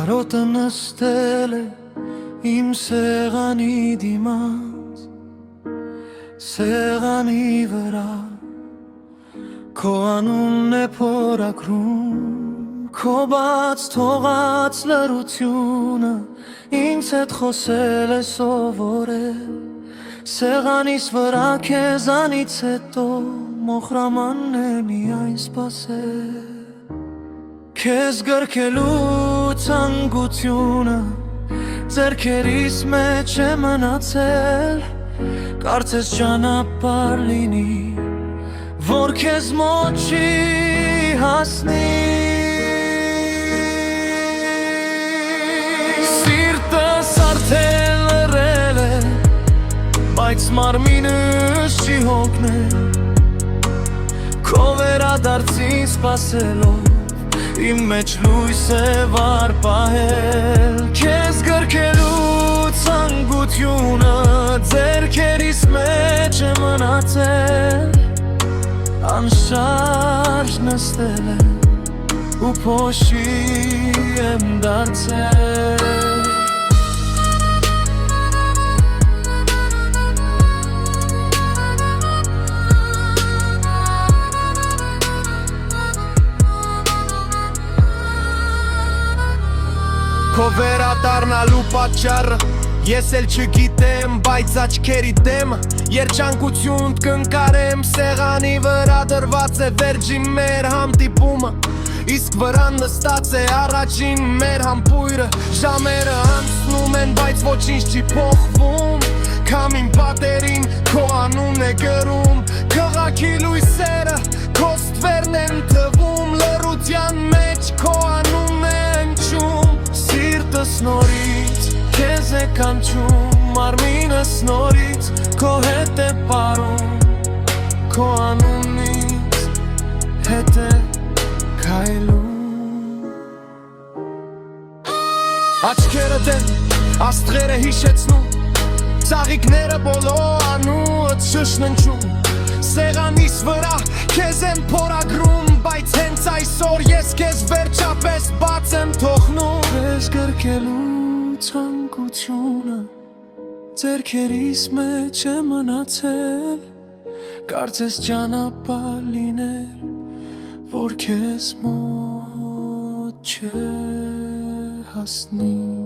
Կարոտը նստել է իմ սեղանի դիմաց, սեղանի վրա քո անունն է փորագրում, քո բաց թողած լռությունը ինձ հետ խոսել է սովորել, սեղանիս վրա քեզանից հետո մոխրամանն է միայն սպասել, քեզ գրկելու ցանկությունը ձեռքերիս մեջ է մնացել, կարծես ճանապարհ լինի, որ քեզ մոտ չի հասնի, սիրտս արդեն լռել է, բայց մարմինս չի հոգնել, քո վերադարձին սպասելով իմ մեջ լույս է վարպահել, քեզ գրկելու ցանկությունը ձեռքերիս մեջ է մնացել, անշարժ նստել եմ ու փոշի եմ դարձել, Քո վերադառնալու պատճառը ես էլ չգիտեմ, բայց աչքերի դեմ երջանկություն կընկարեմ, սեղանի վրա դրված է վերջին մեր հանդիպումը, իսկ վրան նստած է առաջին մեր համբույրը, ժամերը անցնում են, բայց ոչինչ չի փոխվում, քամին պատերին քո անունն է գրում, քաղաքի լույսերը քո ստվերն են թվում, լռության մեջ քո անունն է հնչում, սիրտս նորից քեզ է կանչում, մարմինս նորից քո հետ է պարում, քո անունից հետ է քայլում, աչքերը դեն աստղերը հիշեցնում, ծաղիկները բոլոր անուդ շշննչում, սեղանիս վրա քեզ եմ փորագրում, բայց հենց այսօր ես քեզ վերջապես բաց եմ թողնում, քեզ գրկելու ցանկությունը ձեռքերիս մեջ է մնացել, կարծես ճանապարհ լիներ, որ քեզ մոտ չէ հասնի